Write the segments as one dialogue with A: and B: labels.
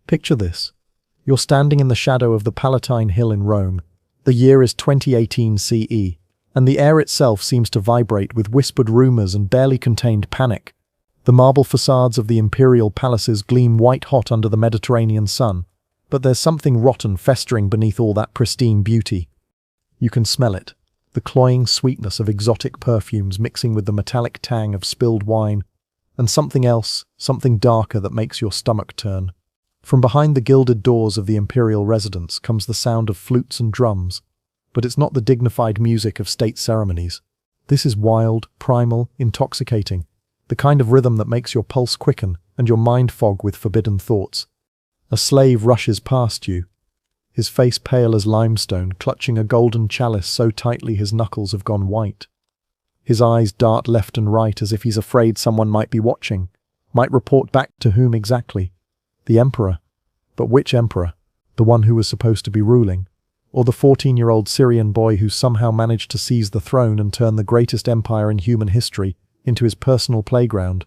A: Picture this. You're standing in the shadow of the Palatine Hill in Rome. The year is 2018 CE, and the air itself seems to vibrate with whispered rumors and barely contained panic. The marble facades of the imperial palaces gleam white-hot under the Mediterranean sun, but there's something rotten festering beneath all that pristine beauty. You can smell it, the cloying sweetness of exotic perfumes mixing with the metallic tang of spilled wine, and something else, something darker that makes your stomach turn. From behind the gilded doors of the imperial residence comes the sound of flutes and drums, but it's not the dignified music of state ceremonies. This is wild, primal, intoxicating, the kind of rhythm that makes your pulse quicken and your mind fog with forbidden thoughts. A slave rushes past you, his face pale as limestone, clutching a golden chalice so tightly his knuckles have gone white. His eyes dart left and right as if he's afraid someone might be watching, might report back to whom exactly. The emperor. But which emperor? The one who was supposed to be ruling? Or the 14-year-old Syrian boy who somehow managed to seize the throne and turn the greatest empire in human history into his personal playground?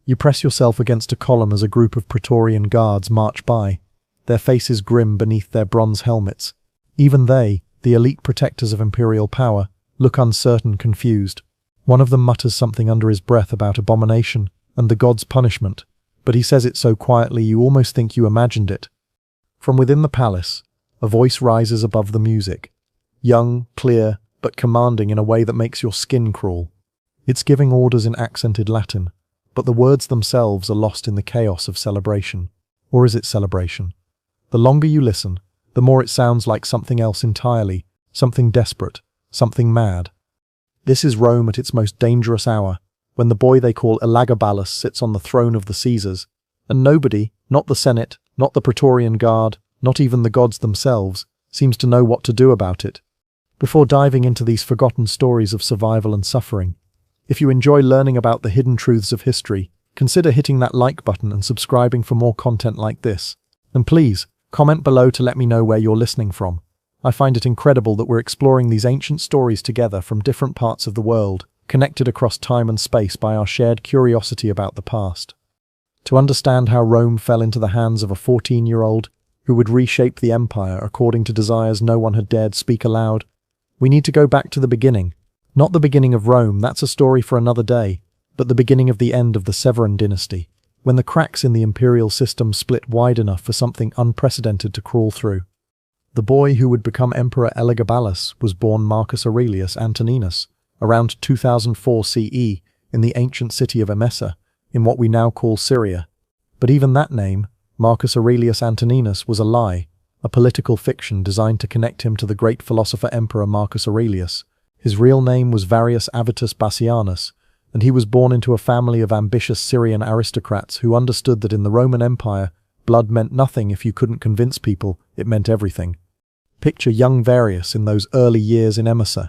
A: You press yourself against a column as a group of Praetorian guards march by, their faces grim beneath their bronze helmets. Even they, the elite protectors of imperial power, look uncertain, confused. One of them mutters something under his breath about abomination and the god's punishment, but he says it so quietly you almost think you imagined it. From within the palace, a voice rises above the music, young, clear, but commanding in a way that makes your skin crawl. It's giving orders in accented Latin, but the words themselves are lost in the chaos of celebration. Or is it celebration? The longer you listen, the more it sounds like something else entirely, something desperate, something mad. This is Rome at its most dangerous hour, when the boy they call Elagabalus sits on the throne of the Caesars, and nobody, not the Senate, not the Praetorian Guard, not even the gods themselves, seems to know what to do about it. Before diving into these forgotten stories of survival and suffering, if you enjoy learning about the hidden truths of history, consider hitting that like button and subscribing for more content like this. And please, comment below to let me know where you're listening from. I find it incredible that we're exploring these ancient stories together from different parts of the world, connected across time and space by our shared curiosity about the past. To understand how Rome fell into the hands of a 14-year-old who would reshape the empire according to desires no one had dared speak aloud, we need to go back to the beginning. Not the beginning of Rome, that's a story for another day, but the beginning of the end of the Severan dynasty, when the cracks in the imperial system split wide enough for something unprecedented to crawl through. The boy who would become Emperor Elagabalus was born Marcus Aurelius Antoninus, around 2004 CE, in the ancient city of Emesa, in what we now call Syria. But even that name, Marcus Aurelius Antoninus, was a lie, a political fiction designed to connect him to the great philosopher Emperor Marcus Aurelius. His real name was Varius Avitus Bassianus, and he was born into a family of ambitious Syrian aristocrats who understood that in the Roman Empire, blood meant nothing if you couldn't convince people it meant everything. Picture young Varius in those early years in Emesa,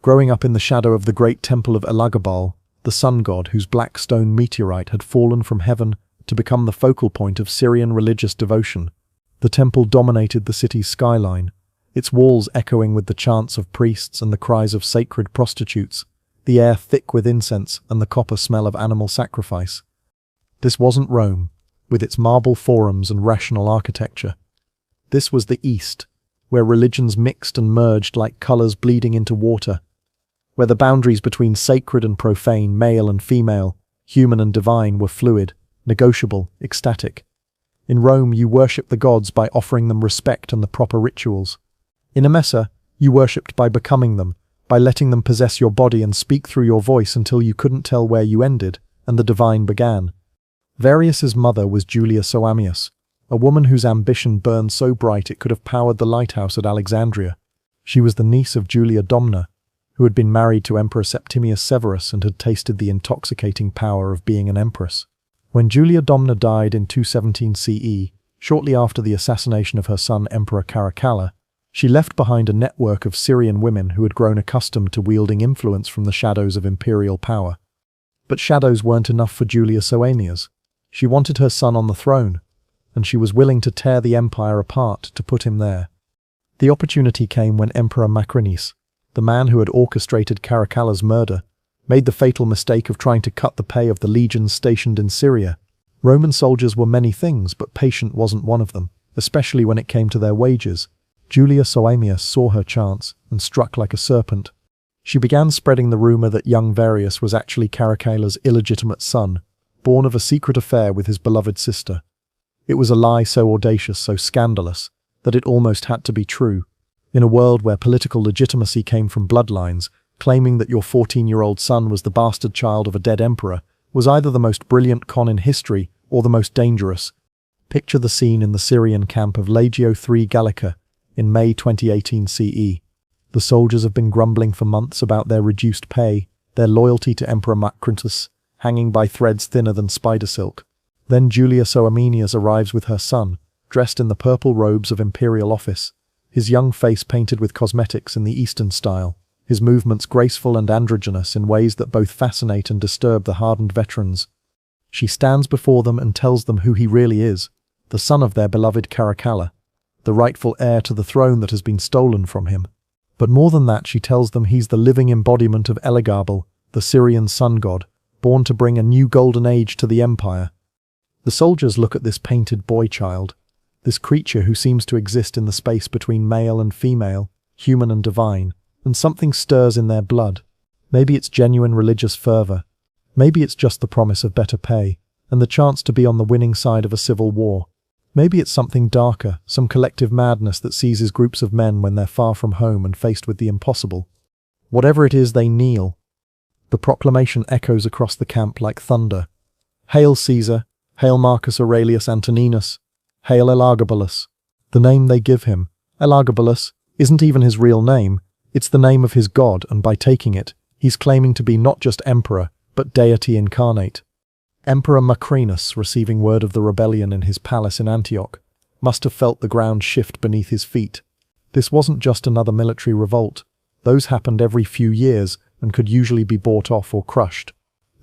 A: growing up in the shadow of the great temple of Elagabalus, the sun god whose black stone meteorite had fallen from heaven to become the focal point of Syrian religious devotion. The temple dominated the city's skyline, its walls echoing with the chants of priests and the cries of sacred prostitutes, the air thick with incense and the copper smell of animal sacrifice. This wasn't Rome, with its marble forums and rational architecture. This was the East, where religions mixed and merged like colors bleeding into water, where the boundaries between sacred and profane, male and female, human and divine were fluid, negotiable, ecstatic. In Rome, you worshipped the gods by offering them respect and the proper rituals. In Emesa, you worshipped by becoming them, by letting them possess your body and speak through your voice until you couldn't tell where you ended and the divine began. Varius's mother was Julia Soamius, a woman whose ambition burned so bright it could have powered the lighthouse at Alexandria. She was the niece of Julia Domna, who had been married to Emperor Septimius Severus and had tasted the intoxicating power of being an empress. When Julia Domna died in 217 CE, shortly after the assassination of her son Emperor Caracalla, she left behind a network of Syrian women who had grown accustomed to wielding influence from the shadows of imperial power. But shadows weren't enough for Julia Soamius. She wanted her son on the throne, and she was willing to tear the empire apart to put him there. The opportunity came when Emperor Macrinus, the man who had orchestrated Caracalla's murder, made the fatal mistake of trying to cut the pay of the legions stationed in Syria. Roman soldiers were many things, but patient wasn't one of them, especially when it came to their wages. Julia Soaemias saw her chance and struck like a serpent. She began spreading the rumor that young Varius was actually Caracalla's illegitimate son, born of a secret affair with his beloved sister. It was a lie so audacious, so scandalous, that it almost had to be true. In a world where political legitimacy came from bloodlines, claiming that your 14-year-old son was the bastard child of a dead emperor was either the most brilliant con in history or the most dangerous. Picture the scene in the Syrian camp of Legio III Gallica in May 2018 CE. The soldiers have been grumbling for months about their reduced pay, their loyalty to Emperor Macrinus, hanging by threads thinner than spider silk. Then Julia Soaemias arrives with her son, dressed in the purple robes of imperial office, his young face painted with cosmetics in the Eastern style, his movements graceful and androgynous in ways that both fascinate and disturb the hardened veterans. She stands before them and tells them who he really is, the son of their beloved Caracalla, the rightful heir to the throne that has been stolen from him. But more than that, she tells them he's the living embodiment of Elagabalus, the Syrian sun god, born to bring a new golden age to the empire. The soldiers look at this painted boy child, this creature who seems to exist in the space between male and female, human and divine, and something stirs in their blood. Maybe it's genuine religious fervor. Maybe it's just the promise of better pay, and the chance to be on the winning side of a civil war. Maybe it's something darker, some collective madness that seizes groups of men when they're far from home and faced with the impossible. Whatever it is, they kneel. The proclamation echoes across the camp like thunder. Hail Caesar! Hail Marcus Aurelius Antoninus! Hail Elagabalus! The name they give him, Elagabalus, isn't even his real name. It's the name of his god, and by taking it, he's claiming to be not just emperor, but deity incarnate. Emperor Macrinus, receiving word of the rebellion in his palace in Antioch, must have felt the ground shift beneath his feet. This wasn't just another military revolt. Those happened every few years and could usually be bought off or crushed.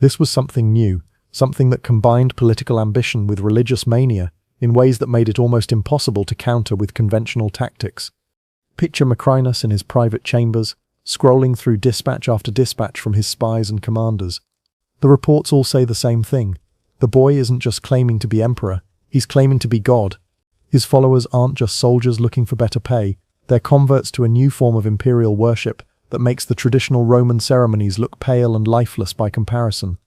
A: This was something new, something that combined political ambition with religious mania in ways that made it almost impossible to counter with conventional tactics. Picture Macrinus in his private chambers, scrolling through dispatch after dispatch from his spies and commanders. The reports all say the same thing. The boy isn't just claiming to be emperor, he's claiming to be God. His followers aren't just soldiers looking for better pay, they're converts to a new form of imperial worship that makes the traditional Roman ceremonies look pale and lifeless by comparison.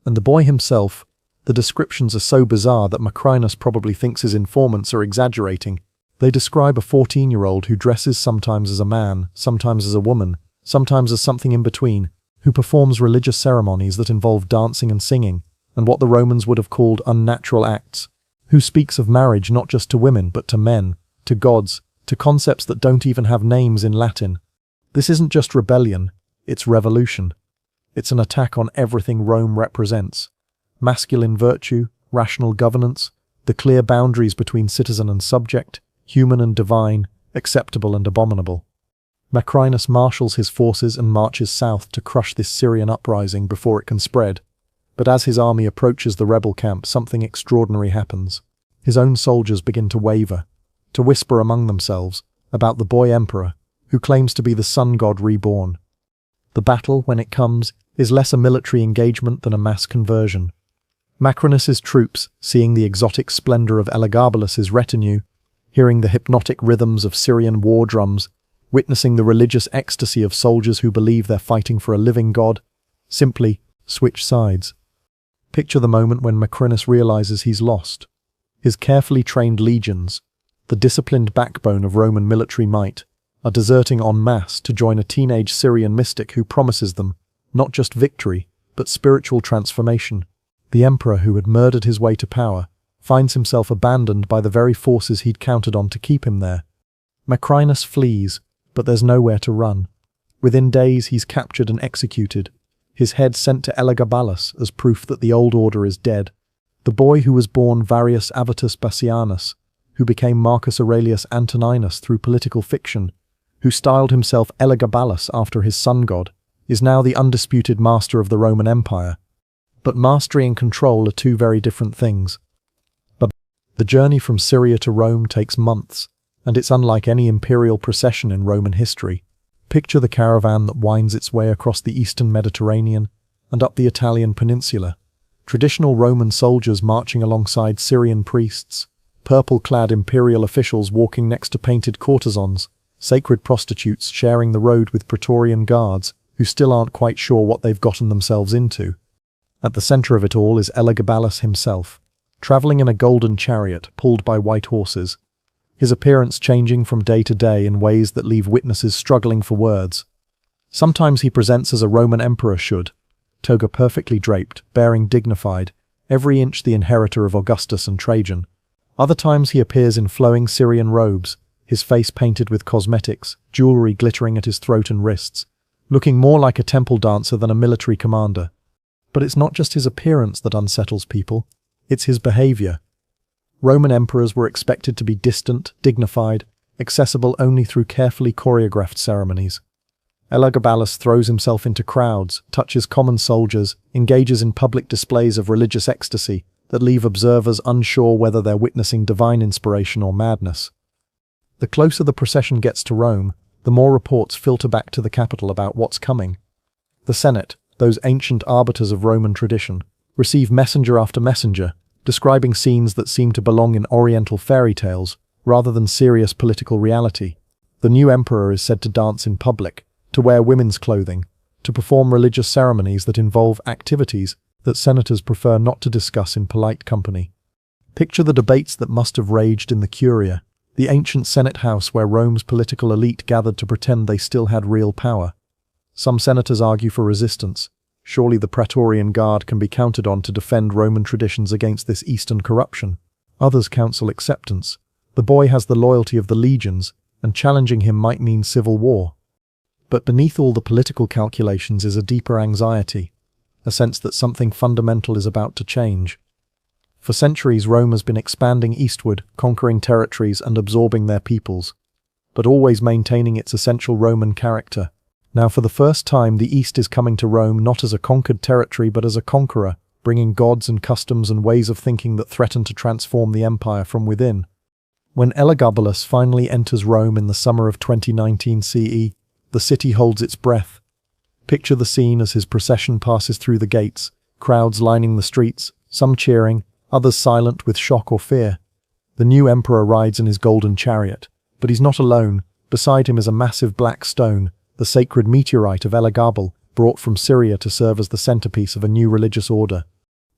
A: And the boy himself, the descriptions are so bizarre that Macrinus probably thinks his informants are exaggerating. They describe a 14-year-old who dresses sometimes as a man, sometimes as a woman, sometimes as something in between, who performs religious ceremonies that involve dancing and singing, and what the Romans would have called unnatural acts, who speaks of marriage not just to women but to men, to gods, to concepts that don't even have names in Latin. This isn't just rebellion, it's revolution. It's an attack on everything Rome represents. Masculine virtue, rational governance, the clear boundaries between citizen and subject, human and divine, acceptable and abominable. Macrinus marshals his forces and marches south to crush this Syrian uprising before it can spread. But as his army approaches the rebel camp, something extraordinary happens. His own soldiers begin to waver, to whisper among themselves about the boy emperor, who claims to be the sun god reborn. The battle, when it comes, is less a military engagement than a mass conversion. Macrinus's troops, seeing the exotic splendor of Elagabalus's retinue, hearing the hypnotic rhythms of Syrian war drums, witnessing the religious ecstasy of soldiers who believe they're fighting for a living god, simply switch sides. Picture the moment when Macrinus realizes he's lost. His carefully trained legions, the disciplined backbone of Roman military might, are deserting en masse to join a teenage Syrian mystic who promises them not just victory, but spiritual transformation. The emperor who had murdered his way to power finds himself abandoned by the very forces he'd counted on to keep him there. Macrinus flees, but there's nowhere to run. Within days he's captured and executed, his head sent to Elagabalus as proof that the old order is dead. The boy who was born Varius Avitus Bassianus, who became Marcus Aurelius Antoninus through political fiction, who styled himself Elagabalus after his sun god, is now the undisputed master of the Roman Empire. But mastery and control are two very different things. The journey from Syria to Rome takes months, and it's unlike any imperial procession in Roman history. Picture the caravan that winds its way across the eastern Mediterranean and up the Italian peninsula, Traditional Roman soldiers marching alongside Syrian priests, purple-clad imperial officials walking next to painted courtesans, sacred prostitutes sharing the road with Praetorian guards who still aren't quite sure what they've gotten themselves into. At the center of it all is Elagabalus himself, traveling in a golden chariot pulled by white horses, his appearance changing from day to day in ways that leave witnesses struggling for words. Sometimes he presents as a Roman emperor should, toga perfectly draped, bearing dignified, every inch the inheritor of Augustus and Trajan. Other times he appears in flowing Syrian robes, his face painted with cosmetics, jewelry glittering at his throat and wrists, looking more like a temple dancer than a military commander. But it's not just his appearance that unsettles people, it's his behavior. Roman emperors were expected to be distant, dignified, accessible only through carefully choreographed ceremonies. Elagabalus throws himself into crowds, touches common soldiers, engages in public displays of religious ecstasy that leave observers unsure whether they're witnessing divine inspiration or madness. The closer the procession gets to Rome, the more reports filter back to the capital about what's coming. The Senate, those ancient arbiters of Roman tradition, receive messenger after messenger, describing scenes that seem to belong in Oriental fairy tales rather than serious political reality. The new emperor is said to dance in public, to wear women's clothing, to perform religious ceremonies that involve activities that senators prefer not to discuss in polite company. Picture the debates that must have raged in the Curia, the ancient Senate house where Rome's political elite gathered to pretend they still had real power. Some senators argue for resistance. Surely the Praetorian Guard can be counted on to defend Roman traditions against this Eastern corruption. Others counsel acceptance. The boy has the loyalty of the legions, and challenging him might mean civil war. But beneath all the political calculations is a deeper anxiety, a sense that something fundamental is about to change. For centuries, Rome has been expanding eastward, conquering territories and absorbing their peoples, but always maintaining its essential Roman character. Now, for the first time, the East is coming to Rome not as a conquered territory but as a conqueror, bringing gods and customs and ways of thinking that threaten to transform the empire from within. When Elagabalus finally enters Rome in the summer of 2019 CE, the city holds its breath. Picture the scene as his procession passes through the gates, crowds lining the streets, some cheering, others silent with shock or fear. The new emperor rides in his golden chariot, but he's not alone. Beside him is a massive black stone, the sacred meteorite of Elagabalus, brought from Syria to serve as the centerpiece of a new religious order.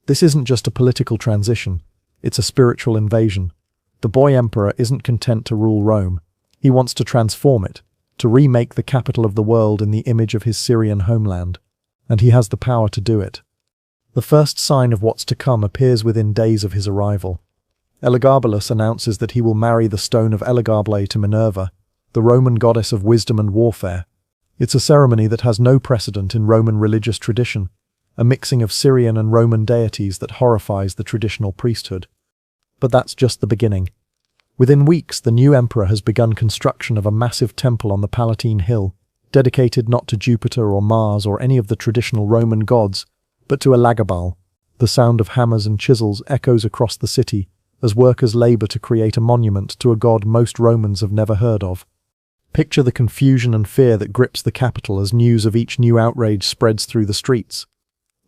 A: This isn't just a political transition, it's a spiritual invasion. The boy emperor isn't content to rule Rome. He wants to transform it, to remake the capital of the world in the image of his Syrian homeland. And he has the power to do it. The first sign of what's to come appears within days of his arrival. Elagabalus announces that he will marry the stone of Elagabalus to Minerva, the Roman goddess of wisdom and warfare. It's a ceremony that has no precedent in Roman religious tradition, a mixing of Syrian and Roman deities that horrifies the traditional priesthood. But that's just the beginning. Within weeks, the new emperor has begun construction of a massive temple on the Palatine Hill, dedicated not to Jupiter or Mars or any of the traditional Roman gods, but to Elagabalus. The sound of hammers and chisels echoes across the city as workers labor to create a monument to a god most Romans have never heard of. Picture the confusion and fear that grips the capital as news of each new outrage spreads through the streets.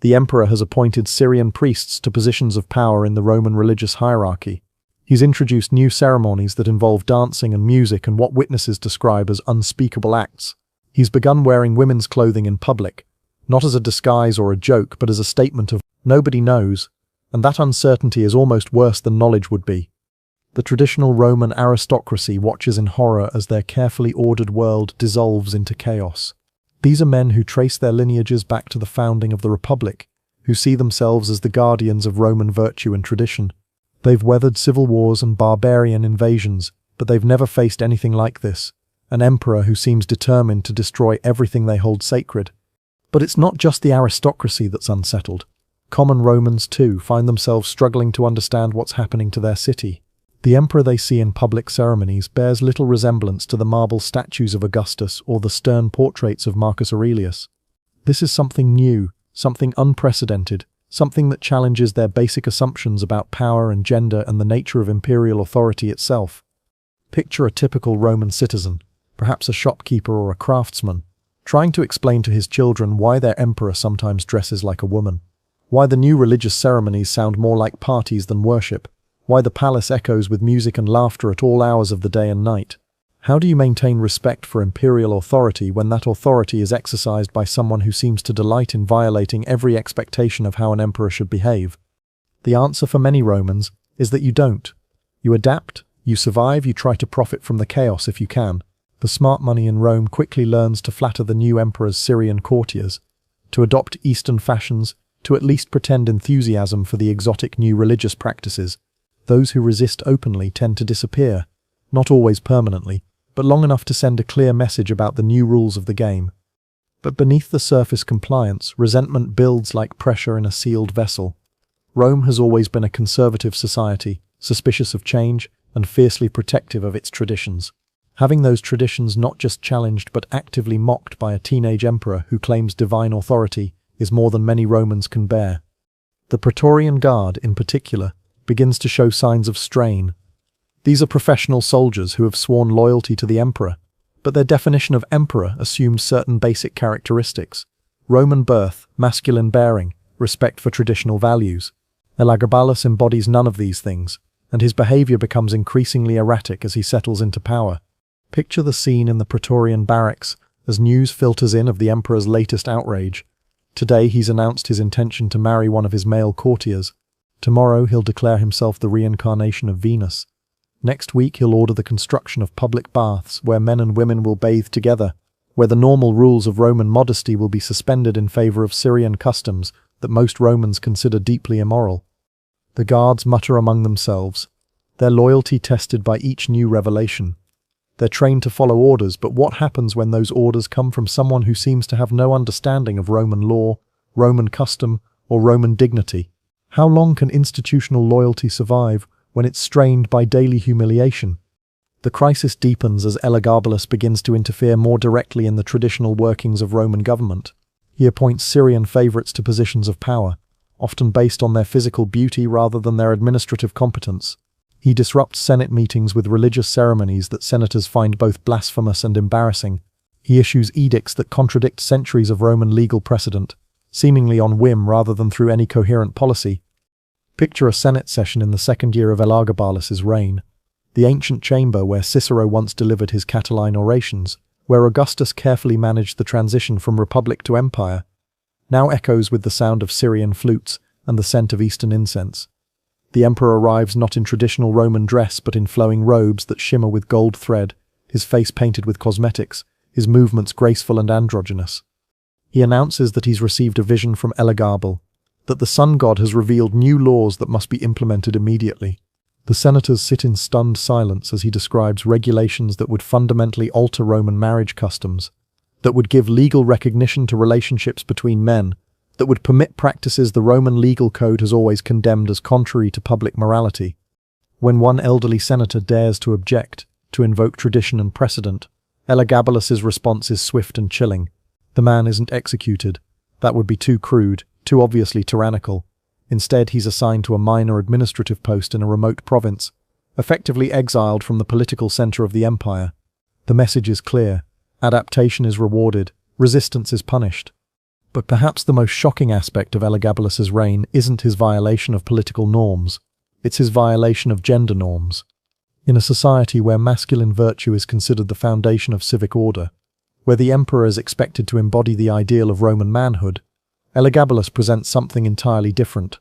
A: The emperor has appointed Syrian priests to positions of power in the Roman religious hierarchy. He's introduced new ceremonies that involve dancing and music and what witnesses describe as unspeakable acts. He's begun wearing women's clothing in public, not as a disguise or a joke, but as a statement of nobody knows, and that uncertainty is almost worse than knowledge would be. The traditional Roman aristocracy watches in horror as their carefully ordered world dissolves into chaos. These are men who trace their lineages back to the founding of the Republic, who see themselves as the guardians of Roman virtue and tradition. They've weathered civil wars and barbarian invasions, but they've never faced anything like this, an emperor who seems determined to destroy everything they hold sacred. But it's not just the aristocracy that's unsettled. Common Romans, too, find themselves struggling to understand what's happening to their city. The emperor they see in public ceremonies bears little resemblance to the marble statues of Augustus or the stern portraits of Marcus Aurelius. This is something new, something unprecedented, something that challenges their basic assumptions about power and gender and the nature of imperial authority itself. Picture a typical Roman citizen, perhaps a shopkeeper or a craftsman, trying to explain to his children why their emperor sometimes dresses like a woman. Why the new religious ceremonies sound more like parties than worship. Why the palace echoes with music and laughter at all hours of the day and night. How do you maintain respect for imperial authority when that authority is exercised by someone who seems to delight in violating every expectation of how an emperor should behave? The answer for many Romans is that you don't. You adapt, you survive, you try to profit from the chaos if you can. The smart money in Rome quickly learns to flatter the new emperor's Syrian courtiers, to adopt Eastern fashions, to at least pretend enthusiasm for the exotic new religious practices. Those who resist openly tend to disappear, not always permanently, but long enough to send a clear message about the new rules of the game. But beneath the surface compliance, resentment builds like pressure in a sealed vessel. Rome has always been a conservative society, suspicious of change and fiercely protective of its traditions. Having those traditions not just challenged but actively mocked by a teenage emperor who claims divine authority is more than many Romans can bear. The Praetorian Guard, in particular, begins to show signs of strain. These are professional soldiers who have sworn loyalty to the emperor, but their definition of emperor assumed certain basic characteristics: Roman birth, masculine bearing, respect for traditional values. Elagabalus embodies none of these things, and his behavior becomes increasingly erratic as he settles into power. Picture the scene in the Praetorian barracks as news filters in of the emperor's latest outrage. Today he's announced his intention to marry one of his male courtiers. Tomorrow he'll declare himself the reincarnation of Venus. Next week he'll order the construction of public baths where men and women will bathe together, where the normal rules of Roman modesty will be suspended in favor of Syrian customs that most Romans consider deeply immoral. The guards mutter among themselves, their loyalty tested by each new revelation. They're trained to follow orders, but what happens when those orders come from someone who seems to have no understanding of Roman law, Roman custom, or Roman dignity? How long can institutional loyalty survive when it's strained by daily humiliation? The crisis deepens as Elagabalus begins to interfere more directly in the traditional workings of Roman government. He appoints Syrian favorites to positions of power, often based on their physical beauty rather than their administrative competence. He disrupts Senate meetings with religious ceremonies that senators find both blasphemous and embarrassing. He issues edicts that contradict centuries of Roman legal precedent, seemingly on whim rather than through any coherent policy. Picture a Senate session in the second year of Elagabalus's reign, the ancient chamber where Cicero once delivered his Catiline orations, where Augustus carefully managed the transition from republic to empire, now echoes with the sound of Syrian flutes and the scent of Eastern incense. The emperor arrives not in traditional Roman dress but in flowing robes that shimmer with gold thread, his face painted with cosmetics, his movements graceful and androgynous. He announces that he's received a vision from Elagabalus, that the sun god has revealed new laws that must be implemented immediately. The senators sit in stunned silence as he describes regulations that would fundamentally alter Roman marriage customs, that would give legal recognition to relationships between men, that would permit practices the Roman legal code has always condemned as contrary to public morality. When one elderly senator dares to object, to invoke tradition and precedent, Elagabalus's response is swift and chilling. The man isn't executed. That would be too crude, too obviously tyrannical. Instead, he's assigned to a minor administrative post in a remote province, effectively exiled from the political center of the empire. The message is clear. Adaptation is rewarded, resistance is punished. But perhaps the most shocking aspect of Elagabalus's reign isn't his violation of political norms, it's his violation of gender norms. In a society where masculine virtue is considered the foundation of civic order, where the emperor is expected to embody the ideal of Roman manhood, Elagabalus presents something entirely different.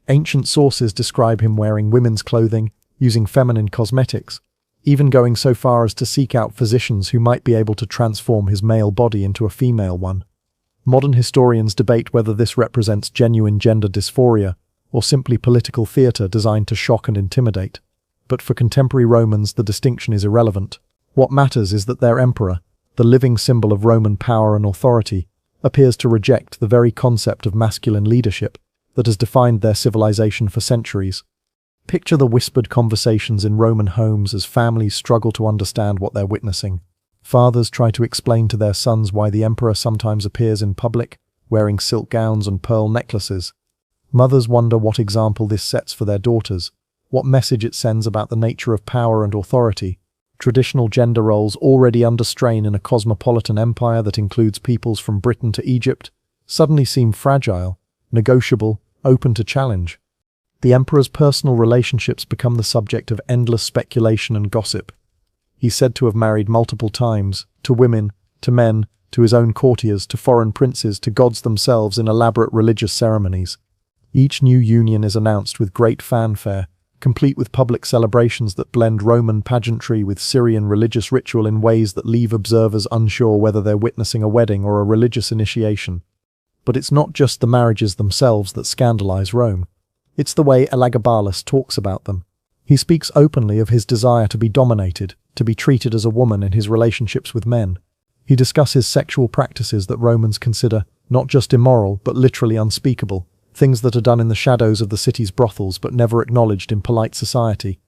A: Ancient sources describe him wearing women's clothing, using feminine cosmetics, even going so far as to seek out physicians who might be able to transform his male body into a female one. Modern historians debate whether this represents genuine gender dysphoria or simply political theatre designed to shock and intimidate. But for contemporary Romans, the distinction is irrelevant. What matters is that their emperor, the living symbol of Roman power and authority, appears to reject the very concept of masculine leadership that has defined their civilization for centuries. Picture the whispered conversations in Roman homes as families struggle to understand what they're witnessing. Fathers try to explain to their sons why the emperor sometimes appears in public, wearing silk gowns and pearl necklaces. Mothers wonder what example this sets for their daughters, what message it sends about the nature of power and authority. Traditional gender roles, already under strain in a cosmopolitan empire that includes peoples from Britain to Egypt, suddenly seem fragile, negotiable, open to challenge. The emperor's personal relationships become the subject of endless speculation and gossip. He's said to have married multiple times, to women, to men, to his own courtiers, to foreign princes, to gods themselves in elaborate religious ceremonies. Each new union is announced with great fanfare, complete with public celebrations that blend Roman pageantry with Syrian religious ritual in ways that leave observers unsure whether they're witnessing a wedding or a religious initiation. But it's not just the marriages themselves that scandalize Rome. It's the way Elagabalus talks about them. He speaks openly of his desire to be dominated, to be treated as a woman in his relationships with men. He discusses sexual practices that Romans consider not just immoral, but literally unspeakable, things that are done in the shadows of the city's brothels but never acknowledged in polite society.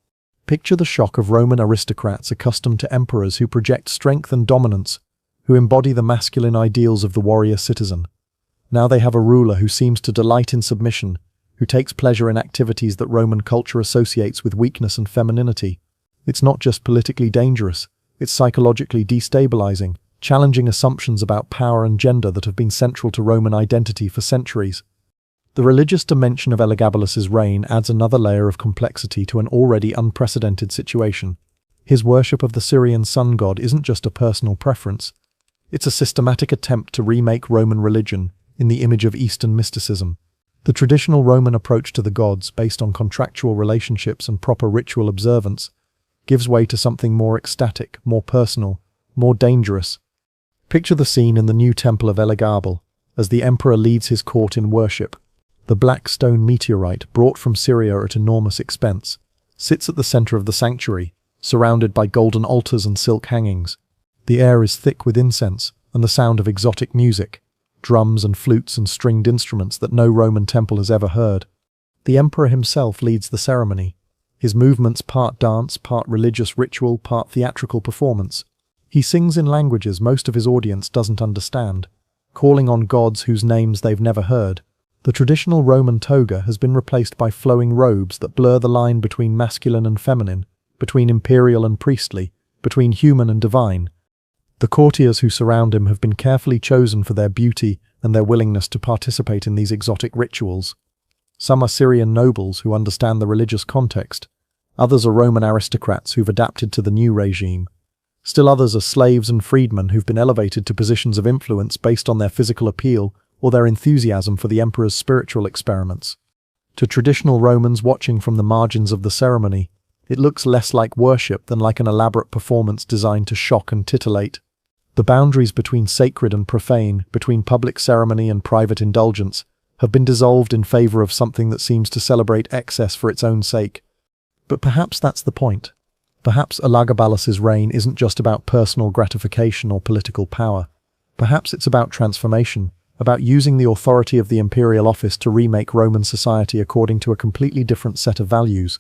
A: Picture the shock of Roman aristocrats accustomed to emperors who project strength and dominance, who embody the masculine ideals of the warrior citizen. Now they have a ruler who seems to delight in submission, who takes pleasure in activities that Roman culture associates with weakness and femininity. It's not just politically dangerous, it's psychologically destabilizing, challenging assumptions about power and gender that have been central to Roman identity for centuries. The religious dimension of Elagabalus's reign adds another layer of complexity to an already unprecedented situation. His worship of the Syrian sun god isn't just a personal preference, it's a systematic attempt to remake Roman religion in the image of Eastern mysticism. The traditional Roman approach to the gods, based on contractual relationships and proper ritual observance, gives way to something more ecstatic, more personal, more dangerous. Picture the scene in the new temple of Elagabalus, as the emperor leads his court in worship. The black stone meteorite, brought from Syria at enormous expense, sits at the center of the sanctuary, surrounded by golden altars and silk hangings. The air is thick with incense and the sound of exotic music, drums and flutes and stringed instruments that no Roman temple has ever heard. The emperor himself leads the ceremony, his movements part dance, part religious ritual, part theatrical performance. He sings in languages most of his audience doesn't understand, calling on gods whose names they've never heard. The traditional Roman toga has been replaced by flowing robes that blur the line between masculine and feminine, between imperial and priestly, between human and divine. The courtiers who surround him have been carefully chosen for their beauty and their willingness to participate in these exotic rituals. Some are Syrian nobles who understand the religious context. Others are Roman aristocrats who've adapted to the new regime. Still others are slaves and freedmen who've been elevated to positions of influence based on their physical appeal or their enthusiasm for the emperor's spiritual experiments. To traditional Romans watching from the margins of the ceremony, it looks less like worship than like an elaborate performance designed to shock and titillate. The boundaries between sacred and profane, between public ceremony and private indulgence, have been dissolved in favor of something that seems to celebrate excess for its own sake. But perhaps that's the point. Perhaps Elagabalus's reign isn't just about personal gratification or political power. Perhaps it's about transformation, about using the authority of the imperial office to remake Roman society according to a completely different set of values.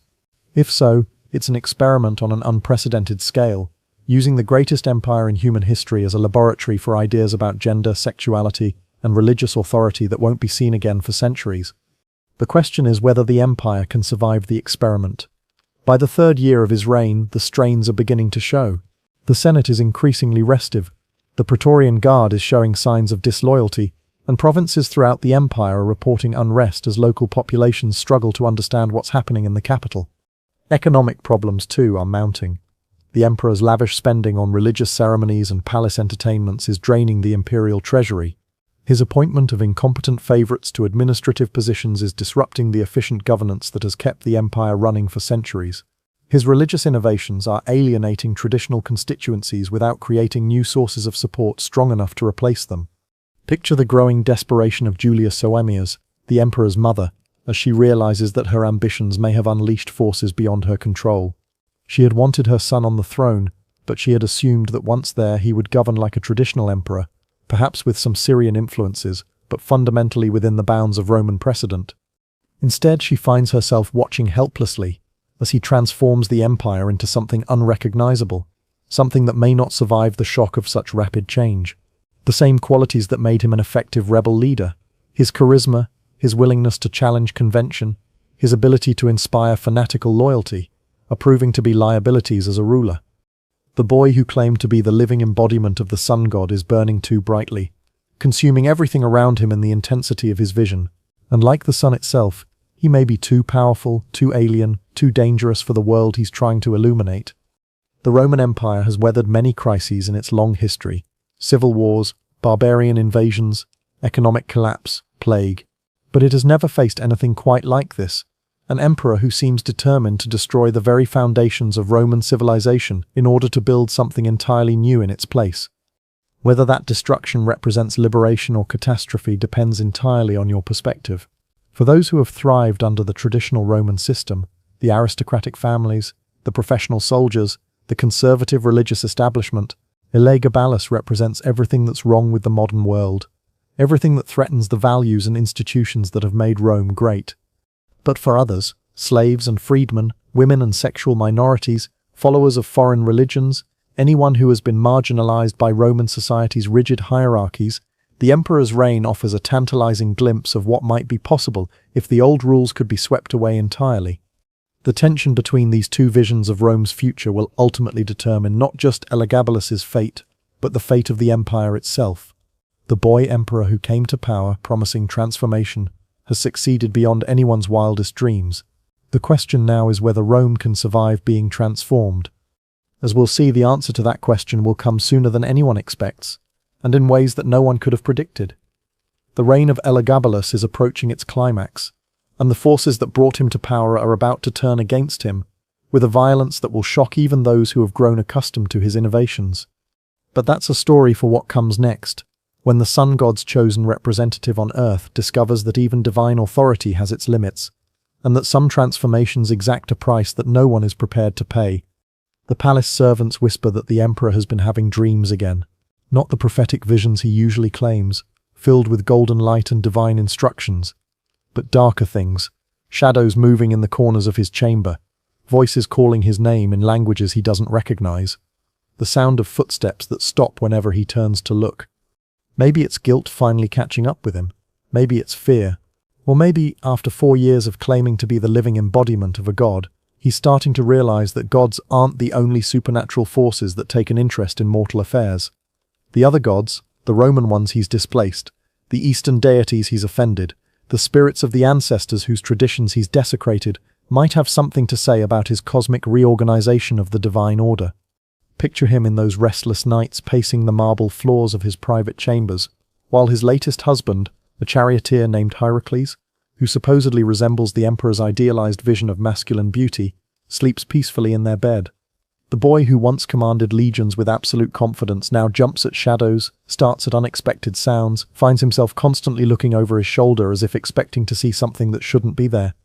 A: If so, it's an experiment on an unprecedented scale, using the greatest empire in human history as a laboratory for ideas about gender, sexuality, and religious authority that won't be seen again for centuries. The question is whether the empire can survive the experiment. By the third year of his reign, the strains are beginning to show. The Senate is increasingly restive. The Praetorian Guard is showing signs of disloyalty, and provinces throughout the empire are reporting unrest as local populations struggle to understand what's happening in the capital. Economic problems, too, are mounting. The emperor's lavish spending on religious ceremonies and palace entertainments is draining the imperial treasury. His appointment of incompetent favorites to administrative positions is disrupting the efficient governance that has kept the empire running for centuries. His religious innovations are alienating traditional constituencies without creating new sources of support strong enough to replace them. Picture the growing desperation of Julia Soemias, the emperor's mother, as she realizes that her ambitions may have unleashed forces beyond her control. She had wanted her son on the throne, but she had assumed that once there he would govern like a traditional emperor, perhaps with some Syrian influences, but fundamentally within the bounds of Roman precedent. Instead, she finds herself watching helplessly as he transforms the empire into something unrecognizable, something that may not survive the shock of such rapid change. The same qualities that made him an effective rebel leader, his charisma, his willingness to challenge convention, his ability to inspire fanatical loyalty, are proving to be liabilities as a ruler. The boy who claimed to be the living embodiment of the sun god is burning too brightly, consuming everything around him in the intensity of his vision, And like the sun itself, he may be too powerful, too alien, too dangerous for the world he's trying to illuminate. The Roman Empire has weathered many crises in its long history: civil wars, barbarian invasions, economic collapse, plague. But it has never faced anything quite like this: an emperor who seems determined to destroy the very foundations of Roman civilization in order to build something entirely new in its place. Whether that destruction represents liberation or catastrophe depends entirely on your perspective. For those who have thrived under the traditional Roman system, the aristocratic families, the professional soldiers, the conservative religious establishment, Elagabalus represents everything that's wrong with the modern world, everything that threatens the values and institutions that have made Rome great. But for others, slaves and freedmen, women and sexual minorities, followers of foreign religions, anyone who has been marginalized by Roman society's rigid hierarchies, the emperor's reign offers a tantalizing glimpse of what might be possible if the old rules could be swept away entirely. The tension between these two visions of Rome's future will ultimately determine not just Elagabalus's fate, but the fate of the empire itself. The boy emperor who came to power promising transformation has succeeded beyond anyone's wildest dreams. The question now is whether Rome can survive being transformed. As we'll see, the answer to that question will come sooner than anyone expects, and in ways that no one could have predicted. The reign of Elagabalus is approaching its climax, and the forces that brought him to power are about to turn against him, with a violence that will shock even those who have grown accustomed to his innovations. But that's a story for what comes next, when the sun god's chosen representative on earth discovers that even divine authority has its limits, and that some transformations exact a price that no one is prepared to pay. The palace servants whisper that the emperor has been having dreams again, not the prophetic visions he usually claims, filled with golden light and divine instructions, but darker things, shadows moving in the corners of his chamber, voices calling his name in languages he doesn't recognize, the sound of footsteps that stop whenever he turns to look. Maybe it's guilt finally catching up with him, maybe it's fear, or maybe, after 4 years of claiming to be the living embodiment of a god, he's starting to realize that gods aren't the only supernatural forces that take an interest in mortal affairs. The other gods, the Roman ones he's displaced, the Eastern deities he's offended, the spirits of the ancestors whose traditions he's desecrated, might have something to say about his cosmic reorganization of the divine order. Picture him in those restless nights pacing the marble floors of his private chambers, while his latest husband, a charioteer named Heracles, who supposedly resembles the emperor's idealized vision of masculine beauty, sleeps peacefully in their bed. The boy who once commanded legions with absolute confidence now jumps at shadows, starts at unexpected sounds, finds himself constantly looking over his shoulder as if expecting to see something that shouldn't be there.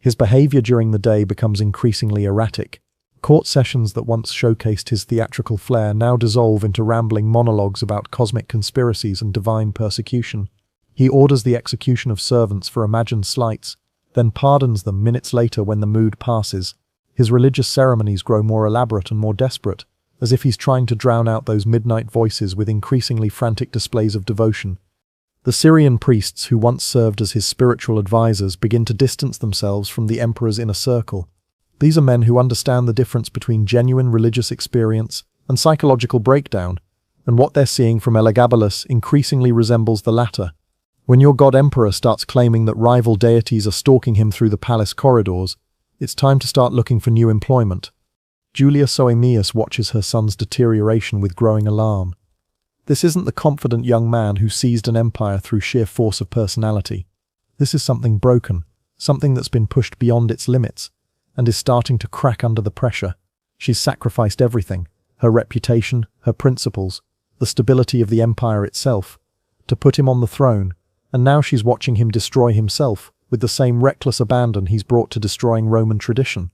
A: His behavior during the day becomes increasingly erratic. Court sessions that once showcased his theatrical flair now dissolve into rambling monologues about cosmic conspiracies and divine persecution. He orders the execution of servants for imagined slights, then pardons them minutes later when the mood passes. His religious ceremonies grow more elaborate and more desperate, as if he's trying to drown out those midnight voices with increasingly frantic displays of devotion. The Syrian priests who once served as his spiritual advisors begin to distance themselves from the emperor's inner circle. These are men who understand the difference between genuine religious experience and psychological breakdown, and what they're seeing from Elagabalus increasingly resembles the latter. When your god-emperor starts claiming that rival deities are stalking him through the palace corridors, it's time to start looking for new employment. Julia Soaemias watches her son's deterioration with growing alarm. This isn't the confident young man who seized an empire through sheer force of personality. This is something broken, something that's been pushed beyond its limits, and is starting to crack under the pressure. She's sacrificed everything, her reputation, her principles, the stability of the empire itself, to put him on the throne, and now she's watching him destroy himself with the same reckless abandon he's brought to destroying Roman tradition.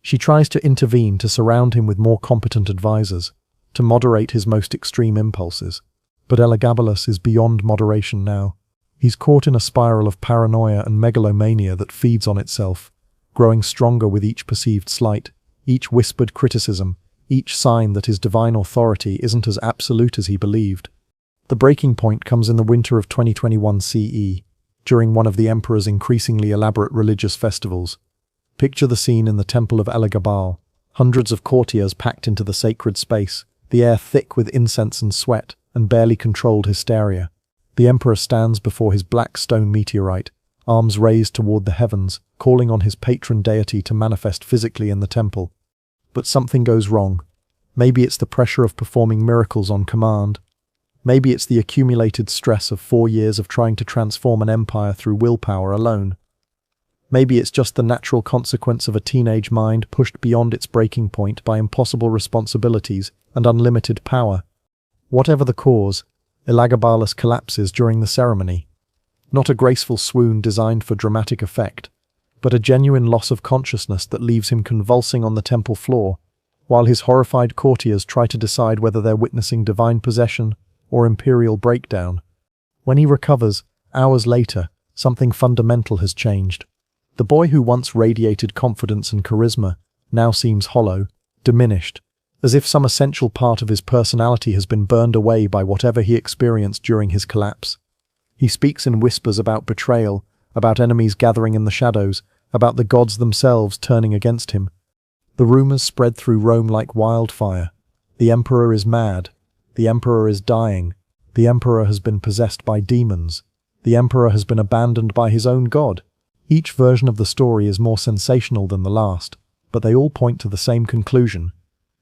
A: She tries to intervene to surround him with more competent advisors, to moderate his most extreme impulses. But Elagabalus is beyond moderation now. He's caught in a spiral of paranoia and megalomania that feeds on itself, growing stronger with each perceived slight, each whispered criticism, each sign that his divine authority isn't as absolute as he believed. The breaking point comes in the winter of 2021 CE, during one of the emperor's increasingly elaborate religious festivals. Picture the scene in the temple of Elagabalus, hundreds of courtiers packed into the sacred space, the air thick with incense and sweat, and barely controlled hysteria. The emperor stands before his black stone meteorite, arms raised toward the heavens, calling on his patron deity to manifest physically in the temple. But something goes wrong. Maybe it's the pressure of performing miracles on command. Maybe it's the accumulated stress of 4 years of trying to transform an empire through willpower alone. Maybe it's just the natural consequence of a teenage mind pushed beyond its breaking point by impossible responsibilities and unlimited power. Whatever the cause, Elagabalus collapses during the ceremony. Not a graceful swoon designed for dramatic effect, but a genuine loss of consciousness that leaves him convulsing on the temple floor, while his horrified courtiers try to decide whether they're witnessing divine possession or imperial breakdown. When he recovers, hours later, something fundamental has changed. The boy who once radiated confidence and charisma now seems hollow, diminished, as if some essential part of his personality has been burned away by whatever he experienced during his collapse. He speaks in whispers about betrayal, about enemies gathering in the shadows, about the gods themselves turning against him. The rumors spread through Rome like wildfire. The emperor is mad. The emperor is dying. The emperor has been possessed by demons. The emperor has been abandoned by his own god. Each version of the story is more sensational than the last, but they all point to the same conclusion.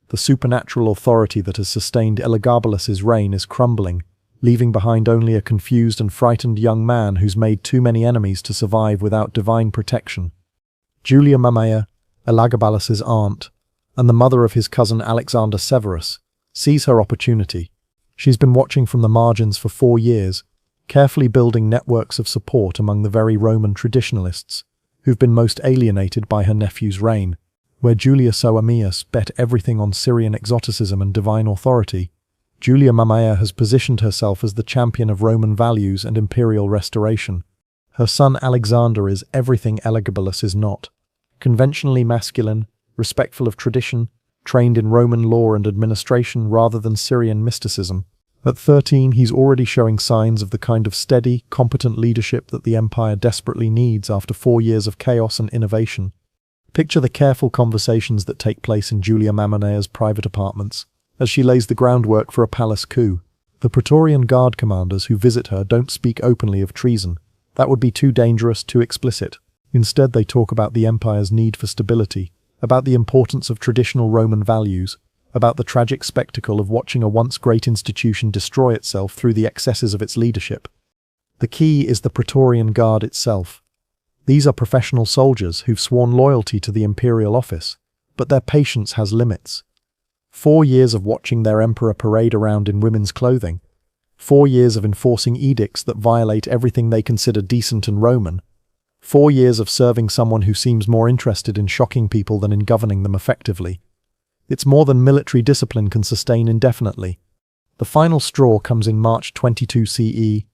A: The supernatural authority that has sustained Elagabalus's reign is crumbling, leaving behind only a confused and frightened young man who's made too many enemies to survive without divine protection. Julia Mamaea, Elagabalus's aunt, and the mother of his cousin Alexander Severus, sees her opportunity. She's been watching from the margins for 4 years, carefully building networks of support among the very Roman traditionalists, who've been most alienated by her nephew's reign. Where Julia Soaemias bet everything on Syrian exoticism and divine authority, Julia Mamaea has positioned herself as the champion of Roman values and imperial restoration. Her son Alexander is everything Elagabalus is not. Conventionally masculine, respectful of tradition, trained in Roman law and administration rather than Syrian mysticism. At 13, he's already showing signs of the kind of steady, competent leadership that the empire desperately needs after 4 years of chaos and innovation. Picture the careful conversations that take place in Julia Mamaea's private apartments, as she lays the groundwork for a palace coup. The Praetorian Guard commanders who visit her don't speak openly of treason. That would be too dangerous, too explicit. Instead, they talk about the empire's need for stability, about the importance of traditional Roman values, about the tragic spectacle of watching a once great institution destroy itself through the excesses of its leadership. The key is the Praetorian Guard itself. These are professional soldiers who've sworn loyalty to the imperial office, but their patience has limits. 4 years of watching their emperor parade around in women's clothing. 4 years of enforcing edicts that violate everything they consider decent and Roman. 4 years of serving someone who seems more interested in shocking people than in governing them effectively. It's more than military discipline can sustain indefinitely. The final straw comes in March 22 CE,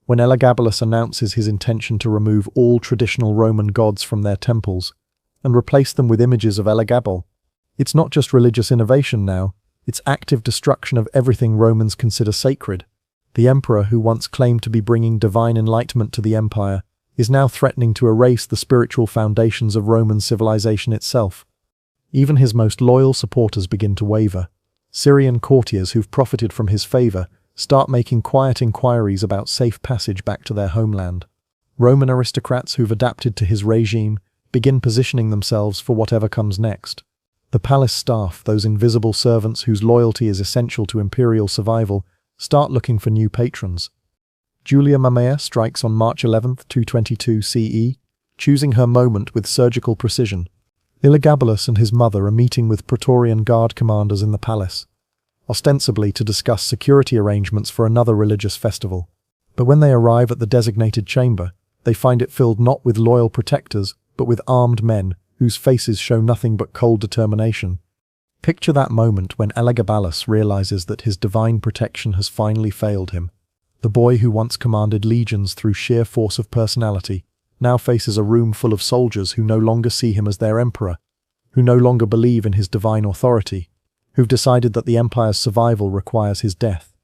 A: when Elagabalus announces his intention to remove all traditional Roman gods from their temples and replace them with images of Elagabal. It's not just religious innovation now, it's active destruction of everything Romans consider sacred. The emperor, who once claimed to be bringing divine enlightenment to the empire, is now threatening to erase the spiritual foundations of Roman civilization itself. Even his most loyal supporters begin to waver. Syrian courtiers who've profited from his favor start making quiet inquiries about safe passage back to their homeland. Roman aristocrats who've adapted to his regime begin positioning themselves for whatever comes next. The palace staff, those invisible servants whose loyalty is essential to imperial survival, start looking for new patrons. Julia Mamaea strikes on March 11, 222 CE, choosing her moment with surgical precision. Elagabalus and his mother are meeting with Praetorian Guard commanders in the palace, ostensibly to discuss security arrangements for another religious festival. But when they arrive at the designated chamber, they find it filled not with loyal protectors, but with armed men, whose faces show nothing but cold determination. Picture that moment when Elagabalus realizes that his divine protection has finally failed him. The boy who once commanded legions through sheer force of personality now faces a room full of soldiers who no longer see him as their emperor, who no longer believe in his divine authority, who've decided that the empire's survival requires his death.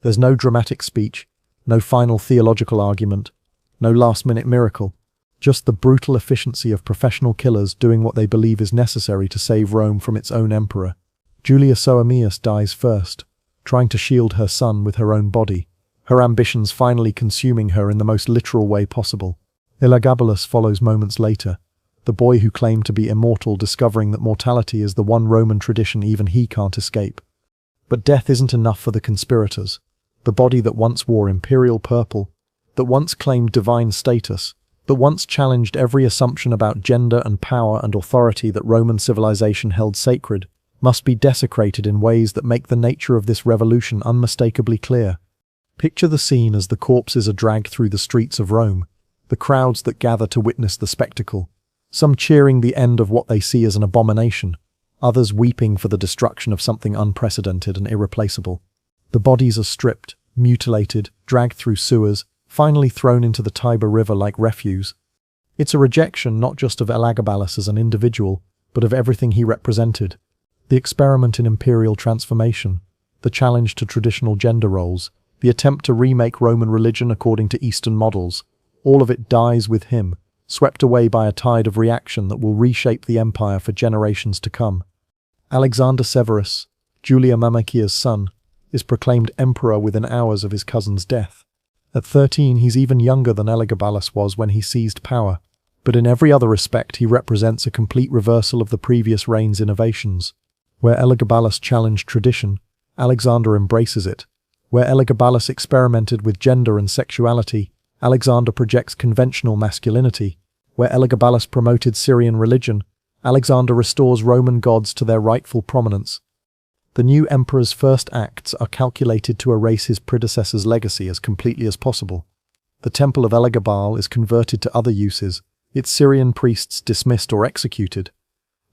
A: There's no dramatic speech, no final theological argument, no last-minute miracle, just the brutal efficiency of professional killers doing what they believe is necessary to save Rome from its own emperor. Julia Soaemias dies first, trying to shield her son with her own body, her ambitions finally consuming her in the most literal way possible. Elagabalus follows moments later, the boy who claimed to be immortal discovering that mortality is the one Roman tradition even he can't escape. But death isn't enough for the conspirators. The body that once wore imperial purple, that once claimed divine status, that once challenged every assumption about gender and power and authority that Roman civilization held sacred, must be desecrated in ways that make the nature of this revolution unmistakably clear. Picture the scene as the corpses are dragged through the streets of Rome, the crowds that gather to witness the spectacle, some cheering the end of what they see as an abomination, others weeping for the destruction of something unprecedented and irreplaceable. The bodies are stripped, mutilated, dragged through sewers, finally thrown into the Tiber River like refuse. It's a rejection not just of Elagabalus as an individual, but of everything he represented. The experiment in imperial transformation, the challenge to traditional gender roles, the attempt to remake Roman religion according to Eastern models, all of it dies with him, swept away by a tide of reaction that will reshape the empire for generations to come. Alexander Severus, Julia Mamakia's son, is proclaimed emperor within hours of his cousin's death. At 13, he's even younger than Elagabalus was when he seized power, but in every other respect he represents a complete reversal of the previous reign's innovations. Where Elagabalus challenged tradition, Alexander embraces it. Where Elagabalus experimented with gender and sexuality, Alexander projects conventional masculinity. Where Elagabalus promoted Syrian religion, Alexander restores Roman gods to their rightful prominence. The new emperor's first acts are calculated to erase his predecessor's legacy as completely as possible. The temple of Elagabal is converted to other uses, its Syrian priests dismissed or executed.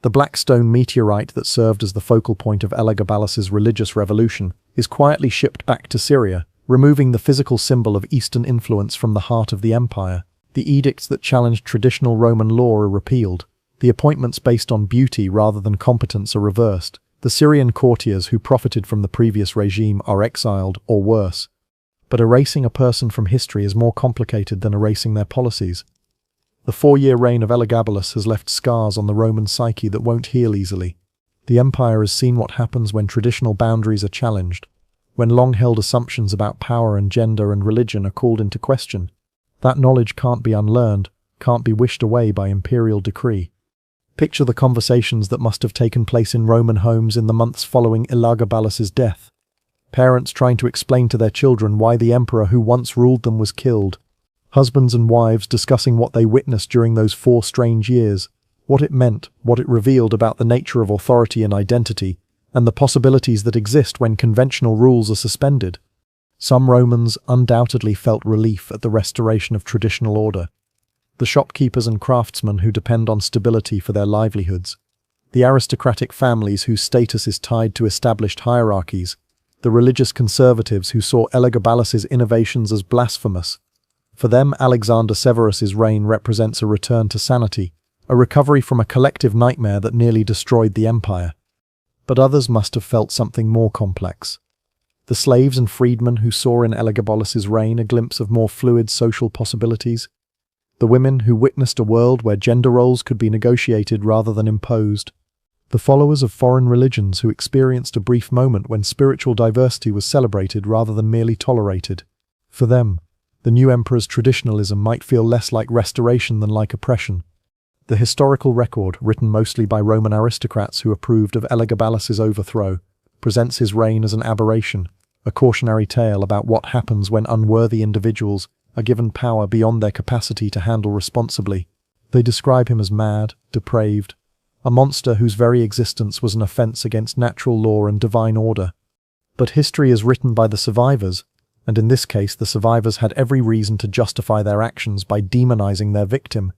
A: The black stone meteorite that served as the focal point of Elagabalus's religious revolution is quietly shipped back to Syria, removing the physical symbol of Eastern influence from the heart of the empire. The edicts that challenged traditional Roman law are repealed. The appointments based on beauty rather than competence are reversed. The Syrian courtiers who profited from the previous regime are exiled, or worse. But erasing a person from history is more complicated than erasing their policies. The 4-year reign of Elagabalus has left scars on the Roman psyche that won't heal easily. The empire has seen what happens when traditional boundaries are challenged, when long-held assumptions about power and gender and religion are called into question. That knowledge can't be unlearned, can't be wished away by imperial decree. Picture the conversations that must have taken place in Roman homes in the months following Elagabalus's death. Parents trying to explain to their children why the emperor who once ruled them was killed. Husbands and wives discussing what they witnessed during those 4 strange years, what it meant, what it revealed about the nature of authority and identity, and the possibilities that exist when conventional rules are suspended. Some Romans undoubtedly felt relief at the restoration of traditional order. The shopkeepers and craftsmen who depend on stability for their livelihoods, the aristocratic families whose status is tied to established hierarchies, the religious conservatives who saw Elagabalus's innovations as blasphemous. For them, Alexander Severus's reign represents a return to sanity, a recovery from a collective nightmare that nearly destroyed the empire. But others must have felt something more complex. The slaves and freedmen who saw in Elagabalus's reign a glimpse of more fluid social possibilities. The women who witnessed a world where gender roles could be negotiated rather than imposed. The followers of foreign religions who experienced a brief moment when spiritual diversity was celebrated rather than merely tolerated. For them, the new emperor's traditionalism might feel less like restoration than like oppression. The historical record, written mostly by Roman aristocrats who approved of Elagabalus's overthrow, presents his reign as an aberration, a cautionary tale about what happens when unworthy individuals are given power beyond their capacity to handle responsibly. They describe him as mad, depraved, a monster whose very existence was an offense against natural law and divine order. But history is written by the survivors, and in this case the survivors had every reason to justify their actions by demonizing their victim.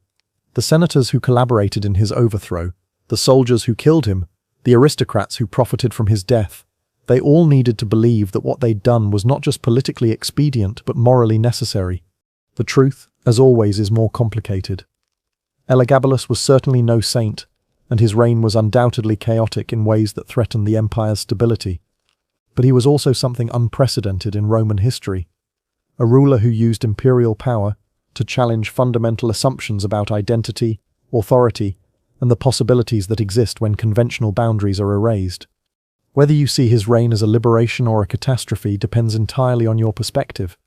A: The senators who collaborated in his overthrow, the soldiers who killed him, the aristocrats who profited from his death, they all needed to believe that what they'd done was not just politically expedient but morally necessary. The truth, as always, is more complicated. Elagabalus was certainly no saint, and his reign was undoubtedly chaotic in ways that threatened the empire's stability. But he was also something unprecedented in Roman history. A ruler who used imperial power to challenge fundamental assumptions about identity, authority, and the possibilities that exist when conventional boundaries are erased. Whether you see his reign as a liberation or a catastrophe depends entirely on your perspective.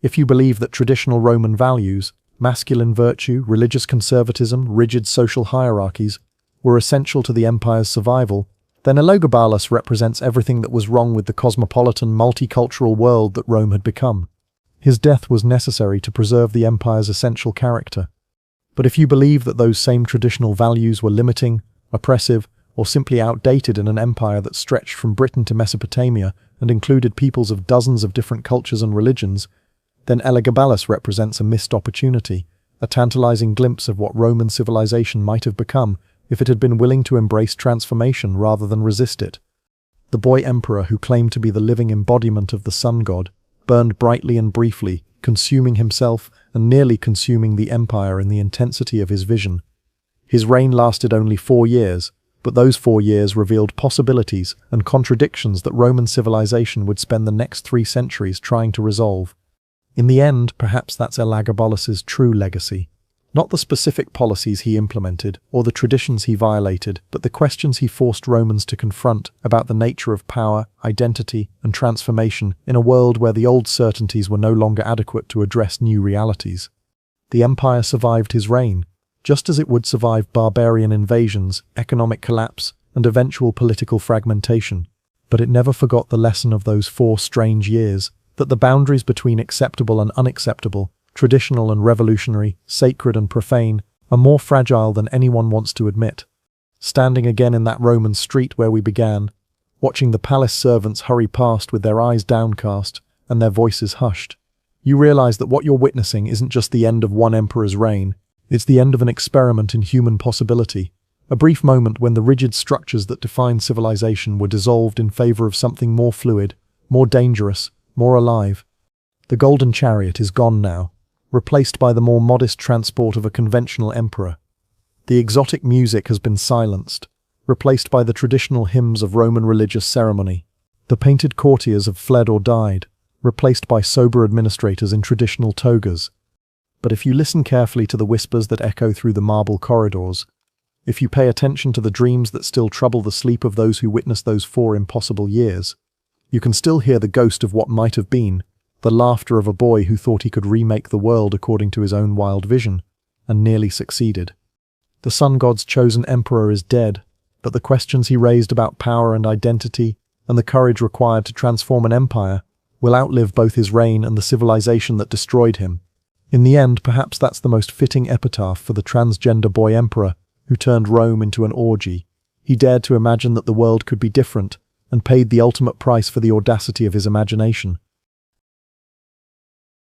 A: If you believe that traditional Roman values, masculine virtue, religious conservatism, rigid social hierarchies, were essential to the empire's survival, then Elagabalus represents everything that was wrong with the cosmopolitan, multicultural world that Rome had become. His death was necessary to preserve the empire's essential character. But if you believe that those same traditional values were limiting, oppressive, or simply outdated in an empire that stretched from Britain to Mesopotamia and included peoples of dozens of different cultures and religions, then Elagabalus represents a missed opportunity, a tantalizing glimpse of what Roman civilization might have become if it had been willing to embrace transformation rather than resist it. The boy emperor who claimed to be the living embodiment of the sun god burned brightly and briefly, consuming himself and nearly consuming the empire in the intensity of his vision. His reign lasted only 4 years, but those 4 years revealed possibilities and contradictions that Roman civilization would spend the next 3 centuries trying to resolve. In the end, perhaps that's Elagabalus's true legacy. Not the specific policies he implemented or the traditions he violated, but the questions he forced Romans to confront about the nature of power, identity, and transformation in a world where the old certainties were no longer adequate to address new realities. The empire survived his reign, just as it would survive barbarian invasions, economic collapse, and eventual political fragmentation. But it never forgot the lesson of those 4 strange years, that the boundaries between acceptable and unacceptable, traditional and revolutionary, sacred and profane, are more fragile than anyone wants to admit. Standing again in that Roman street where we began, watching the palace servants hurry past with their eyes downcast and their voices hushed, you realize that what you're witnessing isn't just the end of one emperor's reign, it's the end of an experiment in human possibility, a brief moment when the rigid structures that define civilization were dissolved in favor of something more fluid, more dangerous, more alive. The golden chariot is gone now, replaced by the more modest transport of a conventional emperor. The exotic music has been silenced, replaced by the traditional hymns of Roman religious ceremony. The painted courtiers have fled or died, replaced by sober administrators in traditional togas. But if you listen carefully to the whispers that echo through the marble corridors, if you pay attention to the dreams that still trouble the sleep of those who witnessed those 4 impossible years, you can still hear the ghost of what might have been, the laughter of a boy who thought he could remake the world according to his own wild vision, and nearly succeeded. The sun god's chosen emperor is dead, but the questions he raised about power and identity, and the courage required to transform an empire, will outlive both his reign and the civilization that destroyed him. In the end, perhaps that's the most fitting epitaph for the transgender boy emperor who turned Rome into an orgy. He dared to imagine that the world could be different, and paid the ultimate price for the audacity of his imagination.